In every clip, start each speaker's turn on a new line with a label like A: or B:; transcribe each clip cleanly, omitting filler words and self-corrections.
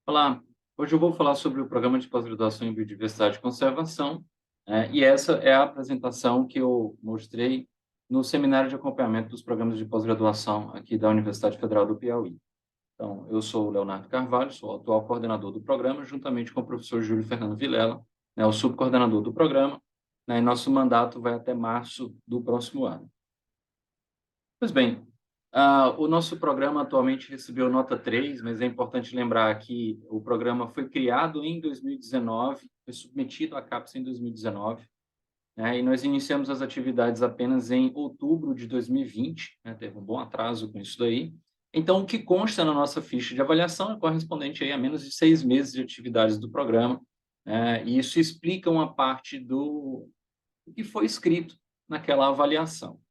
A: Olá, hoje eu vou falar sobre o programa de pós-graduação em Biodiversidade e Conservação, e essa é a apresentação que eu mostrei no seminário de acompanhamento dos programas de pós-graduação aqui da Universidade Federal do Piauí. Então, eu sou o Leonardo Carvalho, sou o atual coordenador do programa, juntamente com o professor Júlio Fernando Vilela, o subcoordenador do programa, e nosso mandato vai até março do próximo ano. Pois bem, o nosso programa atualmente recebeu nota 3, mas é importante lembrar que o programa foi criado em 2019, foi submetido à CAPES em 2019, e nós iniciamos as atividades apenas em outubro de 2020, teve um bom atraso com isso daí. Então, o que consta na nossa ficha de avaliação é correspondente aí a menos de 6 meses de atividades do programa, e isso explica uma parte do que foi escrito naquela avaliação.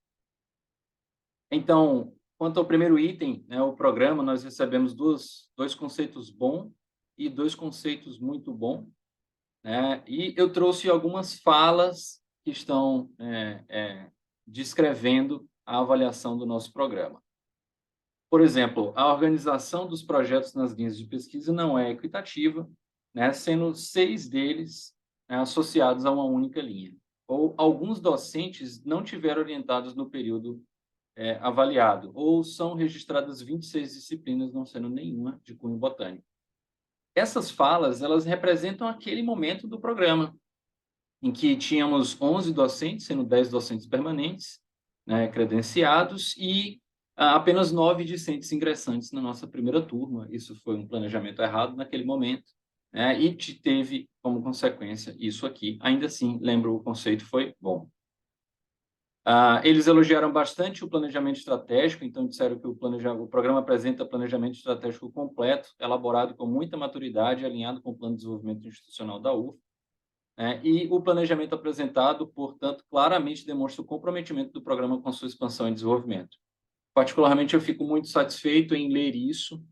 A: Então, quanto ao primeiro item, o programa, nós recebemos dois conceitos bom e dois conceitos muito bom, e eu trouxe algumas falas que estão descrevendo a avaliação do nosso programa. Por exemplo, a organização dos projetos nas linhas de pesquisa não é equitativa, sendo 6 deles associados a uma única linha. Ou alguns docentes não tiveram orientados no período avaliado, ou são registradas 26 disciplinas, não sendo nenhuma de cunho botânico. Essas falas, elas representam aquele momento do programa, em que tínhamos 11 docentes, sendo 10 docentes permanentes, credenciados, e apenas 9 discentes ingressantes na nossa primeira turma. Isso foi um planejamento errado naquele momento, e teve como consequência isso aqui. Ainda assim, lembro, o conceito foi bom. Eles elogiaram bastante o planejamento estratégico, então disseram que o programa apresenta planejamento estratégico completo, elaborado com muita maturidade, alinhado com o plano de desenvolvimento institucional da UF, e o planejamento apresentado, portanto, claramente demonstra o comprometimento do programa com sua expansão e desenvolvimento. Particularmente, eu fico muito satisfeito em ler isso,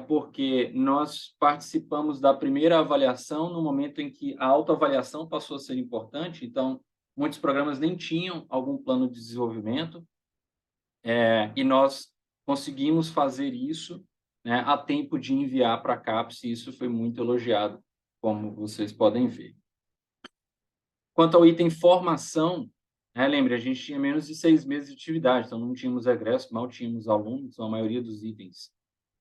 A: porque nós participamos da primeira avaliação no momento em que a autoavaliação passou a ser importante, então, muitos programas nem tinham algum plano de desenvolvimento, e nós conseguimos fazer isso, a tempo de enviar para a CAPES, e isso foi muito elogiado, como vocês podem ver. Quanto ao item formação, lembre, a gente tinha menos de 6 meses de atividade, então não tínhamos egresso, mal tínhamos alunos, então a maioria dos itens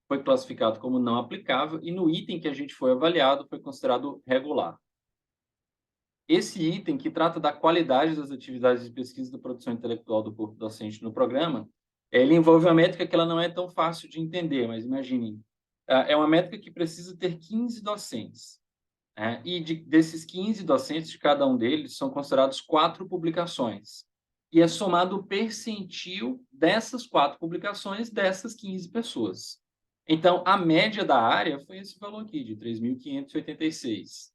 A: foi classificado como não aplicável, e no item que a gente foi avaliado foi considerado regular. Esse item, que trata da qualidade das atividades de pesquisa da produção intelectual do corpo docente no programa, ele envolve uma métrica que ela não é tão fácil de entender, mas imaginem, é uma métrica que precisa ter 15 docentes, e desses 15 docentes, de cada um deles, são considerados 4 publicações, e é somado o percentil dessas 4 publicações dessas 15 pessoas. Então, a média da área foi esse valor aqui, de 3.586.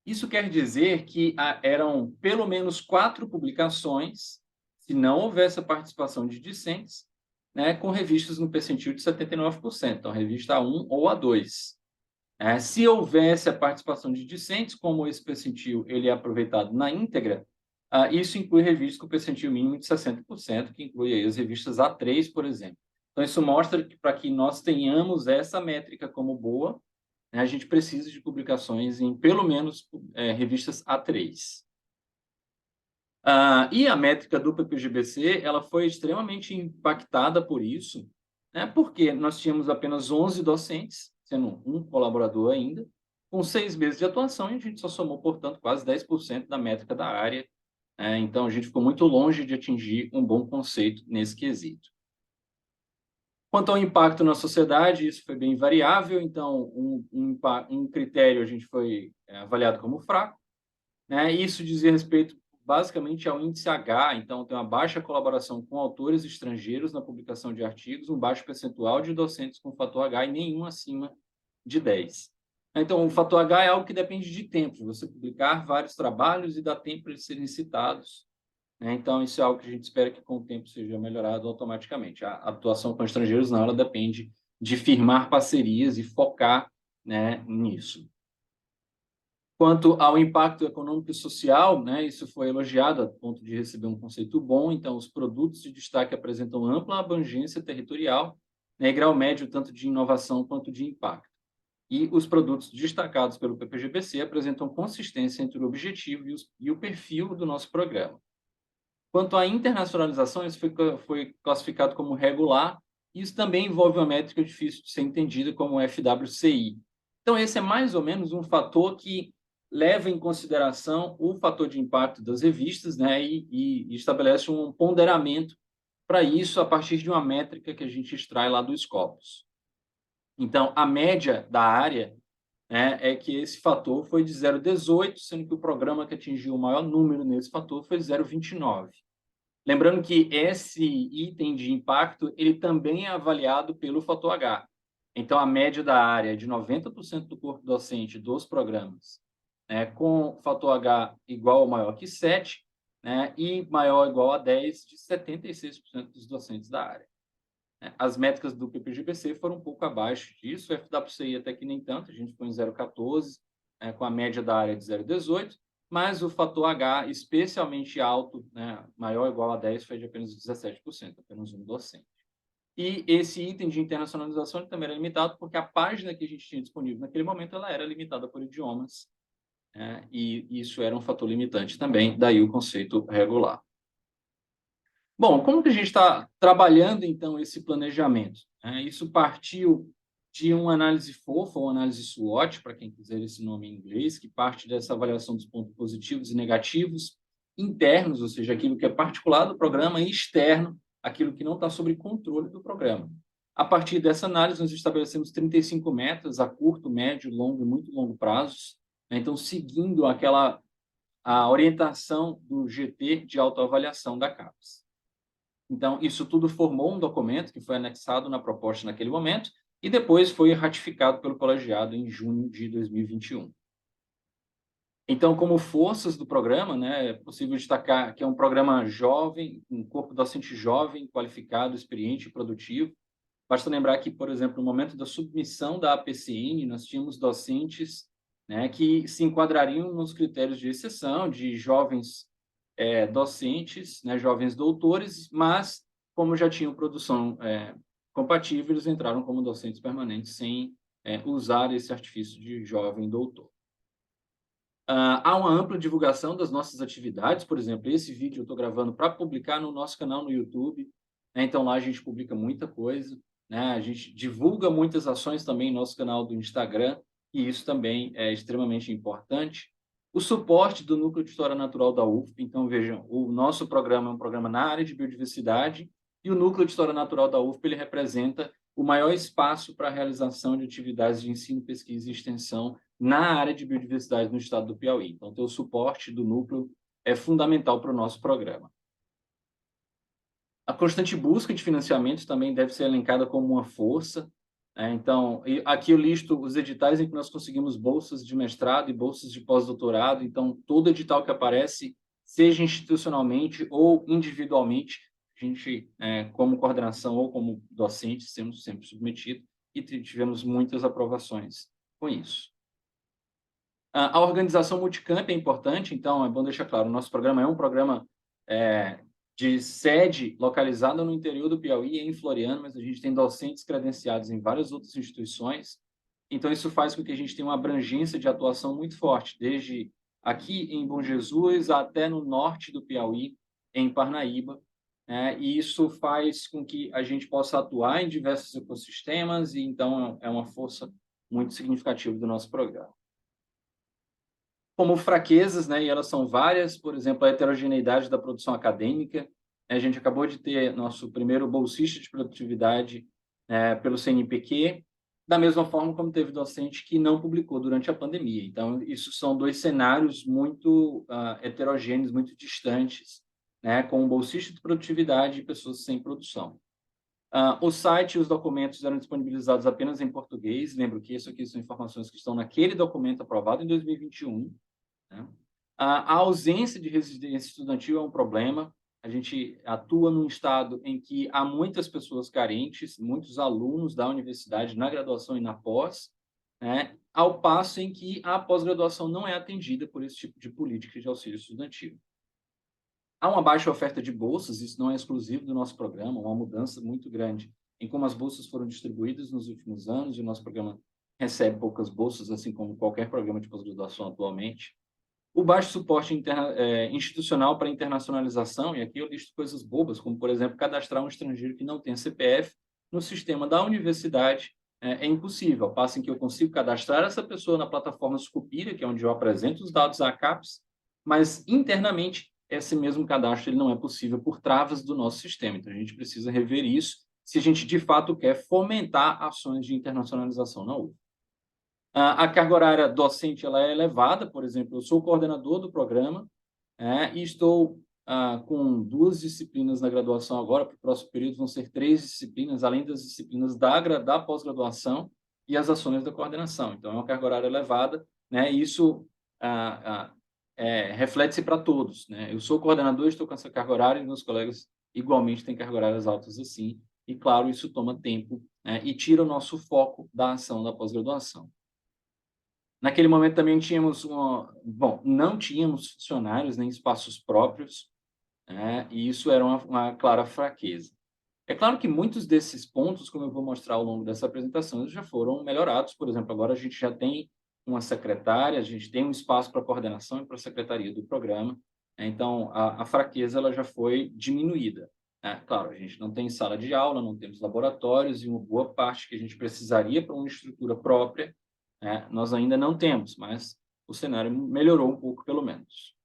A: Isso quer dizer que eram pelo menos 4 publicações, se não houvesse a participação de discentes, com revistas no percentil de 79%, então revista A1 ou A2. Se houvesse a participação de discentes, como esse percentil ele é aproveitado na íntegra, isso inclui revistas com percentil mínimo de 60%, que inclui aí as revistas A3, por exemplo. Então, isso mostra que para que nós tenhamos essa métrica como boa, a gente precisa de publicações em, pelo menos, revistas A3. E a métrica do PPGBC, ela foi extremamente impactada por isso, porque nós tínhamos apenas 11 docentes, sendo um colaborador ainda, com 6 meses de atuação, e a gente só somou, portanto, quase 10% da métrica da área. Então, a gente ficou muito longe de atingir um bom conceito nesse quesito. Quanto ao impacto na sociedade, isso foi bem variável, então um critério a gente foi avaliado como fraco, Isso dizia respeito basicamente ao índice H, então tem uma baixa colaboração com autores estrangeiros na publicação de artigos, um baixo percentual de docentes com fator H e nenhum acima de 10. Então, o fator H é algo que depende de tempo, de você publicar vários trabalhos e dar tempo para eles serem citados, Então, isso é algo que a gente espera que com o tempo seja melhorado automaticamente. A atuação com estrangeiros não, ela depende de firmar parcerias e focar, nisso. Quanto ao impacto econômico e social, isso foi elogiado a ponto de receber um conceito bom. Então, os produtos de destaque apresentam ampla abrangência territorial, e grau médio tanto de inovação quanto de impacto. E os produtos destacados pelo PPGBC apresentam consistência entre o objetivo e o perfil do nosso programa. Quanto à internacionalização, isso foi classificado como regular, e isso também envolve uma métrica difícil de ser entendida como FWCI. Então, esse é mais ou menos um fator que leva em consideração o fator de impacto das revistas, né, e estabelece um ponderamento para isso a partir de uma métrica que a gente extrai lá do Scopus. Então, a média da área, né, é que esse fator foi de 0,18, sendo que o programa que atingiu o maior número nesse fator foi 0,29. Lembrando que esse item de impacto, ele também é avaliado pelo fator H. Então, a média da área é de 90% do corpo docente dos programas, né, com fator H igual ou maior que 7, né, e maior ou igual a 10 de 76% dos docentes da área. As métricas do PPGBC foram um pouco abaixo disso, o FWCI até que nem tanto, a gente foi em 0,14, com a média da área de 0,18, mas o fator H, especialmente alto, né, maior ou igual a 10, foi de apenas 17%, apenas um docente. E esse item de internacionalização também era limitado porque a página que a gente tinha disponível naquele momento ela era limitada por idiomas, né, e isso era um fator limitante também, daí o conceito regular. Bom, como que a gente está trabalhando, então, esse planejamento? Isso partiu de uma análise FOFA, ou análise SWOT, para quem quiser esse nome em inglês, que parte dessa avaliação dos pontos positivos e negativos internos, ou seja, aquilo que é particular do programa, e externo, aquilo que não está sob controle do programa. A partir dessa análise, nós estabelecemos 35 metas a curto, médio, longo e muito longo prazos, né? Então, seguindo a orientação do GT de autoavaliação da CAPES. Então, isso tudo formou um documento que foi anexado na proposta naquele momento e depois foi ratificado pelo colegiado em junho de 2021. Então, como forças do programa, né, é possível destacar que é um programa jovem, um corpo docente jovem, qualificado, experiente e produtivo. Basta lembrar que, por exemplo, no momento da submissão da APCN, nós tínhamos docentes, né, que se enquadrariam nos critérios de exceção, de jovens docentes, né, jovens doutores, mas como já tinham produção compatível, eles entraram como docentes permanentes sem usar esse artifício de jovem doutor. Há uma ampla divulgação das nossas atividades, por exemplo, esse vídeo eu estou gravando para publicar no nosso canal no YouTube, né, então lá a gente publica muita coisa, né, a gente divulga muitas ações também no nosso canal do Instagram, e isso também é extremamente importante. O suporte do Núcleo de História Natural da UFP, então vejam, o nosso programa é um programa na área de biodiversidade, e o Núcleo de História Natural da UFP ele representa o maior espaço para a realização de atividades de ensino, pesquisa e extensão na área de biodiversidade no estado do Piauí. Então, ter o suporte do núcleo é fundamental para o nosso programa. A constante busca de financiamento também deve ser elencada como uma força. Então, aqui eu listo os editais em que nós conseguimos bolsas de mestrado e bolsas de pós-doutorado. Então, todo edital que aparece, seja institucionalmente ou individualmente, a gente, como coordenação ou como docente, somos sempre submetidos e tivemos muitas aprovações com isso. A organização multicamp é importante, então é bom deixar claro, o nosso programa é um programa de sede localizada no interior do Piauí, em Floriano, mas a gente tem docentes credenciados em várias outras instituições, então isso faz com que a gente tenha uma abrangência de atuação muito forte, desde aqui em Bom Jesus até no norte do Piauí, em Parnaíba, e isso faz com que a gente possa atuar em diversos ecossistemas, e então é uma força muito significativa do nosso programa. Como fraquezas, né, e elas são várias, por exemplo, a heterogeneidade da produção acadêmica. A gente acabou de ter nosso primeiro bolsista de produtividade pelo CNPq, da mesma forma como teve docente que não publicou durante a pandemia. Então, isso são dois cenários muito heterogêneos, muito distantes, né, com bolsista de produtividade e pessoas sem produção. O site e os documentos eram disponibilizados apenas em português. Lembro que isso aqui são informações que estão naquele documento aprovado em 2021. Né? A ausência de residência estudantil é um problema. A gente atua num estado em que há muitas pessoas carentes, muitos alunos da universidade na graduação e na pós, né? Ao passo em que a pós-graduação não é atendida por esse tipo de política de auxílio estudantil. Há uma baixa oferta de bolsas, isso não é exclusivo do nosso programa, uma mudança muito grande em como as bolsas foram distribuídas nos últimos anos, e o nosso programa recebe poucas bolsas, assim como qualquer programa de pós-graduação atualmente. O baixo suporte institucional para internacionalização, e aqui eu listo coisas bobas, como, por exemplo, cadastrar um estrangeiro que não tem CPF no sistema da universidade é impossível. Ao passo em que eu consigo cadastrar essa pessoa na plataforma Sucupira, que é onde eu apresento os dados à CAPES, mas internamente esse mesmo cadastro ele não é possível por travas do nosso sistema. Então, a gente precisa rever isso se a gente, de fato, quer fomentar ações de internacionalização na UF. A carga horária docente ela é elevada, por exemplo, eu sou coordenador do programa e estou com 2 disciplinas na graduação agora, para o próximo período vão ser 3 disciplinas, além das disciplinas da pós-graduação e as ações da coordenação. Então, é uma carga horária elevada, né? E isso reflete-se para todos, né? Eu sou coordenador, estou com essa carga horária, e meus colegas igualmente têm carga horárias altas assim, e claro, isso toma tempo, né? E tira o nosso foco da ação da pós-graduação. Naquele momento também tínhamos não tínhamos funcionários nem espaços próprios, né, e isso era uma clara fraqueza. É claro que muitos desses pontos, como eu vou mostrar ao longo dessa apresentação, já foram melhorados. Por exemplo, agora a gente já tem uma secretária, a gente tem um espaço para coordenação e para a secretaria do programa, né, então a fraqueza ela já foi diminuída, né. Claro, a gente não tem sala de aula, não temos laboratórios e uma boa parte que a gente precisaria para uma estrutura própria, nós ainda não temos, mas o cenário melhorou um pouco, pelo menos.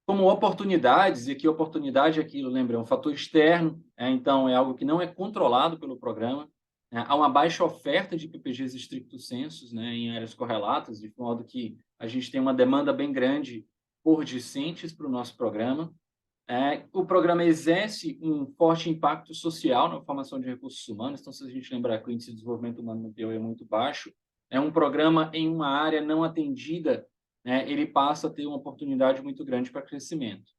A: Como oportunidades, e aqui oportunidade é aquilo, lembra, é um fator externo, então é algo que não é controlado pelo programa, há uma baixa oferta de PPGs estricto sensus, né, em áreas correlatas, de modo que a gente tem uma demanda bem grande por discentes para o nosso programa. O programa exerce um forte impacto social na formação de recursos humanos, então, se a gente lembrar que o índice de desenvolvimento humano no PO é muito baixo, é um programa em uma área não atendida, né, ele passa a ter uma oportunidade muito grande para crescimento.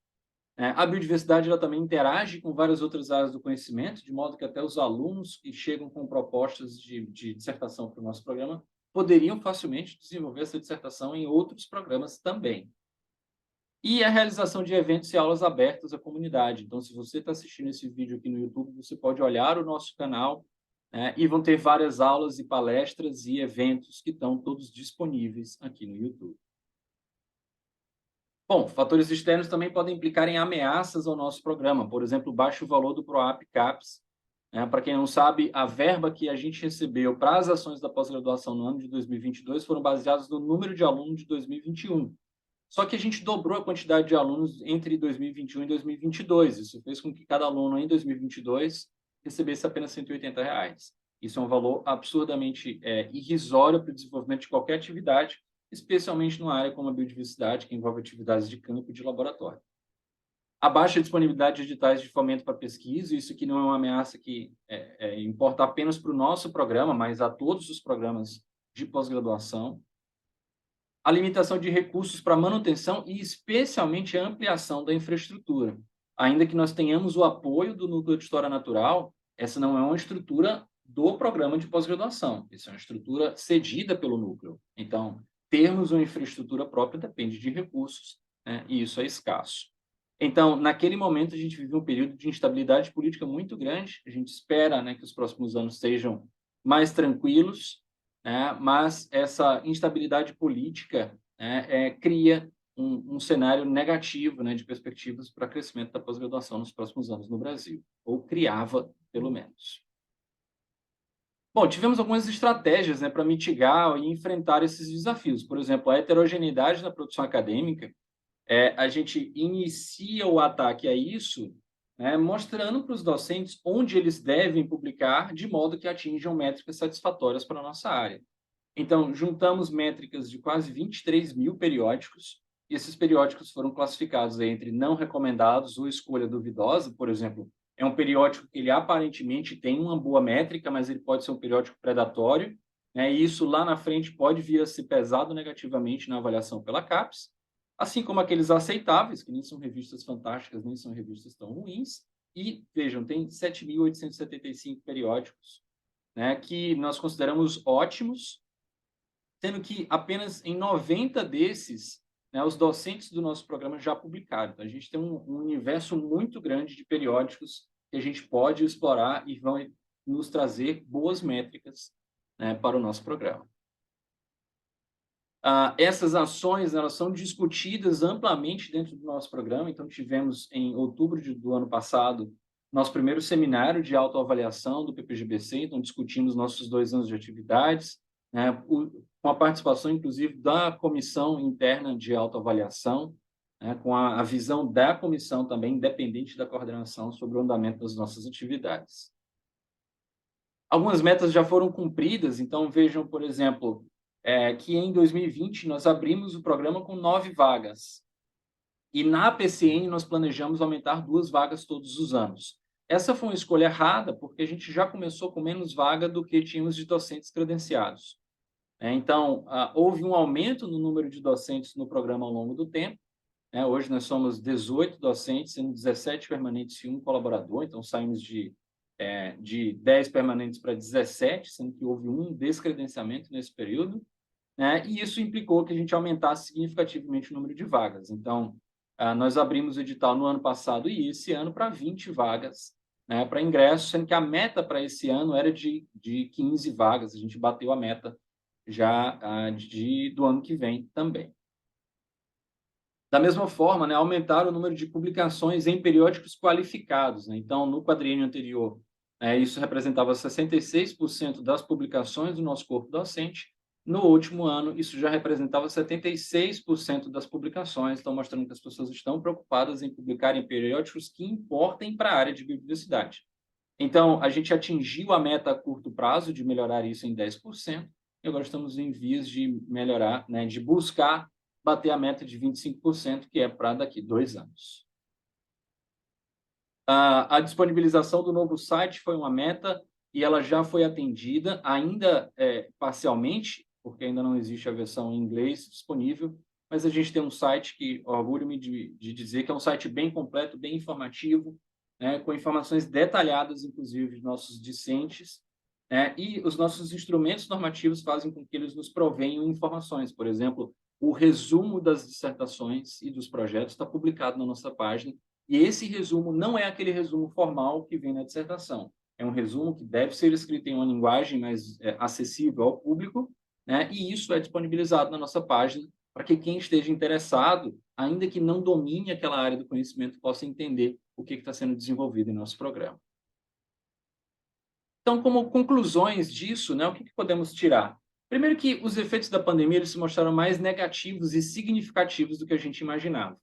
A: A biodiversidade ela também interage com várias outras áreas do conhecimento, de modo que até os alunos que chegam com propostas de dissertação para o nosso programa poderiam facilmente desenvolver essa dissertação em outros programas também. E a realização de eventos e aulas abertas à comunidade. Então, se você está assistindo esse vídeo aqui no YouTube, você pode olhar o nosso canal, e vão ter várias aulas e palestras e eventos que estão todos disponíveis aqui no YouTube. Bom, fatores externos também podem implicar em ameaças ao nosso programa, por exemplo, o baixo valor do PROAP CAPES. Para quem não sabe, a verba que a gente recebeu para as ações da pós-graduação no ano de 2022 foram baseadas no número de alunos de 2021. Só que a gente dobrou a quantidade de alunos entre 2021 e 2022. Isso fez com que cada aluno em 2022 recebesse apenas R$ 180. Isso é um valor absurdamente irrisório para o desenvolvimento de qualquer atividade, especialmente numa área como a biodiversidade, que envolve atividades de campo e de laboratório. A baixa disponibilidade de editais de fomento para pesquisa, isso aqui não é uma ameaça que importa apenas para o nosso programa, mas a todos os programas de pós-graduação. A limitação de recursos para manutenção e, especialmente, a ampliação da infraestrutura. Ainda que nós tenhamos o apoio do Núcleo de História Natural, essa não é uma estrutura do programa de pós-graduação, isso é uma estrutura cedida pelo Núcleo. Então, termos uma infraestrutura própria depende de recursos, né, e isso é escasso. Então, naquele momento, a gente vive um período de instabilidade política muito grande, a gente espera, né, que os próximos anos sejam mais tranquilos, mas essa instabilidade política cria um cenário negativo, né, de perspectivas para crescimento da pós-graduação nos próximos anos no Brasil, ou criava, pelo menos. Bom, tivemos algumas estratégias, né, para mitigar e enfrentar esses desafios. Por exemplo, a heterogeneidade na produção acadêmica, a gente inicia o ataque a isso, né, mostrando para os docentes onde eles devem publicar, de modo que atinjam métricas satisfatórias para a nossa área. Então, juntamos métricas de quase 23 mil periódicos, e esses periódicos foram classificados entre não recomendados ou escolha duvidosa. Por exemplo, é um periódico que ele aparentemente tem uma boa métrica, mas ele pode ser um periódico predatório, né, e isso lá na frente pode vir a ser pesado negativamente na avaliação pela CAPES, assim como aqueles aceitáveis, que nem são revistas fantásticas, nem são revistas tão ruins, e, vejam, tem 7.875 periódicos, né, que nós consideramos ótimos, sendo que apenas em 90 desses, né, os docentes do nosso programa já publicaram. Então, a gente tem um universo muito grande de periódicos que a gente pode explorar e vão nos trazer boas métricas, né, para o nosso programa. Essas ações, elas são discutidas amplamente dentro do nosso programa. Então, tivemos em outubro do ano passado nosso primeiro seminário de autoavaliação do PPGBC. Então, discutimos nossos 2 anos de atividades, né, com a participação, inclusive, da comissão interna de autoavaliação, né, com a visão da comissão também, independente da coordenação, sobre o andamento das nossas atividades. Algumas metas já foram cumpridas. Então, vejam, por exemplo, que em 2020 nós abrimos o programa com 9 vagas. E na PCN nós planejamos aumentar 2 vagas todos os anos. Essa foi uma escolha errada, porque a gente já começou com menos vaga do que tínhamos de docentes credenciados. Então, houve um aumento no número de docentes no programa ao longo do tempo. Hoje nós somos 18 docentes, sendo 17 permanentes e 1 colaborador. Então, saímos de 10 permanentes para 17, sendo que houve um descredenciamento nesse período. E isso implicou que a gente aumentasse significativamente o número de vagas. Então, nós abrimos o edital no ano passado e esse ano para 20 vagas, né, para ingresso, sendo que a meta para esse ano era de 15 vagas. A gente bateu a meta já do ano que vem também. Da mesma forma, né, aumentar o número de publicações em periódicos qualificados. Né? Então, no quadriênio anterior, isso representava 66% das publicações do nosso corpo docente. No último ano, isso já representava 76% das publicações, estão mostrando que as pessoas estão preocupadas em publicar em periódicos que importem para a área de biodiversidade. Então, a gente atingiu a meta a curto prazo de melhorar isso em 10%, e agora estamos em vias de melhorar, né, de buscar bater a meta de 25%, que é para daqui 2 anos. A disponibilização do novo site foi uma meta e ela já foi atendida, ainda parcialmente, porque ainda não existe a versão em inglês disponível, mas a gente tem um site que orgulho-me de dizer que é um site bem completo, bem informativo, né, com informações detalhadas, inclusive, de nossos discentes, né, e os nossos instrumentos normativos fazem com que eles nos provenham informações. Por exemplo, o resumo das dissertações e dos projetos está publicado na nossa página, e esse resumo não é aquele resumo formal que vem na dissertação. É um resumo que deve ser escrito em uma linguagem mais acessível ao público, né? E isso é disponibilizado na nossa página para que quem esteja interessado, ainda que não domine aquela área do conhecimento, possa entender o que está sendo desenvolvido em nosso programa. Então, como conclusões disso, né, o que podemos tirar? Primeiro que os efeitos da pandemia eles se mostraram mais negativos e significativos do que a gente imaginava.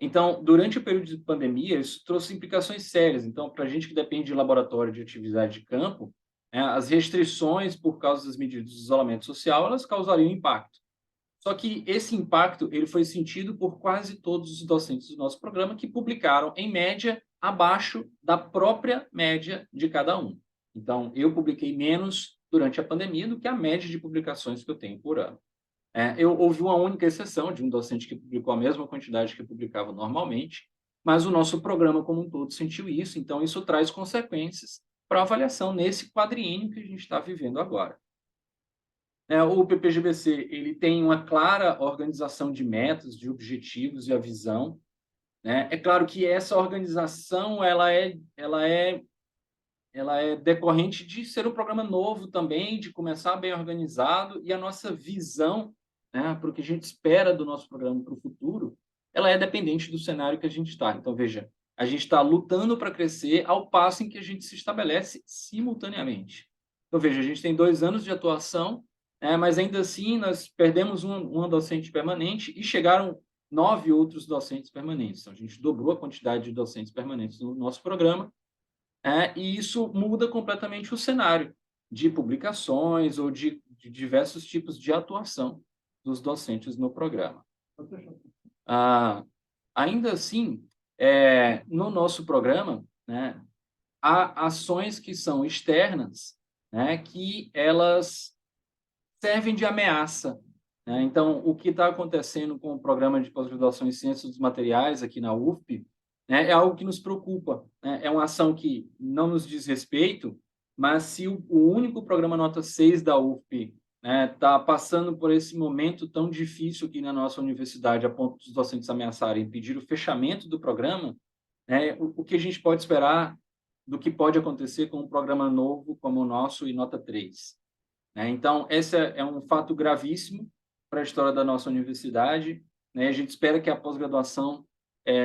A: Então, durante o período de pandemia, isso trouxe implicações sérias. Então, para a gente que depende de laboratório de atividade de campo, as restrições por causa das medidas de isolamento social, elas causariam impacto. Só que esse impacto ele foi sentido por quase todos os docentes do nosso programa que publicaram, em média, abaixo da própria média de cada um. Então, eu publiquei menos durante a pandemia do que a média de publicações que eu tenho por ano. Houve uma única exceção de um docente que publicou a mesma quantidade que publicava normalmente, mas o nosso programa como um todo sentiu isso, então isso traz consequências para a avaliação nesse quadriênio que a gente está vivendo agora. O PPGBC ele tem uma clara organização de metas, de objetivos e a visão. Né? É claro que essa organização ela é decorrente de ser um programa novo também, de começar bem organizado, e a nossa visão, né, para o que a gente espera do nosso programa para o futuro, ela é dependente do cenário que a gente está. Então, veja, a gente está lutando para crescer ao passo em que a gente se estabelece simultaneamente. Então, veja, a gente tem 2 anos de atuação, mas ainda assim nós perdemos uma docente permanente e chegaram 9 outros docentes permanentes. Então, a gente dobrou a quantidade de docentes permanentes no nosso programa, e isso muda completamente o cenário de publicações ou de diversos tipos de atuação dos docentes no programa. Ainda assim, no nosso programa, né, há ações que são externas, né, que elas servem de ameaça. Né? Então, o que está acontecendo com o programa de pós-graduação em Ciências dos Materiais aqui na UFP, né, é algo que nos preocupa. Né? É uma ação que não nos diz respeito, mas se o único programa nota 6 da UFP está passando por esse momento tão difícil aqui na nossa universidade, a ponto dos docentes ameaçarem pedir o fechamento do programa, né, o que a gente pode esperar do que pode acontecer com um programa novo como o nosso e nota 3? né? Então, esse é um fato gravíssimo para a história da nossa universidade, né? A gente espera que a pós-graduação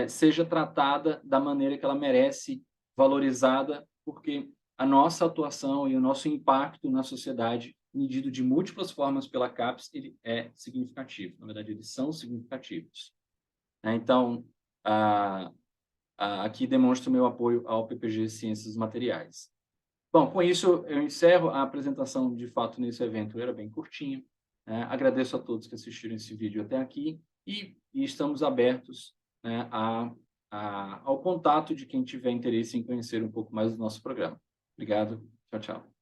A: seja tratada da maneira que ela merece, valorizada, porque a nossa atuação e o nosso impacto na sociedade, medido de múltiplas formas pela CAPES, ele é significativo. Na verdade, eles são significativos, né? Então, aqui demonstro o meu apoio ao PPG Ciências Materiais. Bom, com isso eu encerro a apresentação de fato nesse evento, era bem curtinha, né? Agradeço a todos que assistiram esse vídeo até aqui e estamos abertos, né, ao contato de quem tiver interesse em conhecer um pouco mais do nosso programa. Obrigado, tchau, tchau.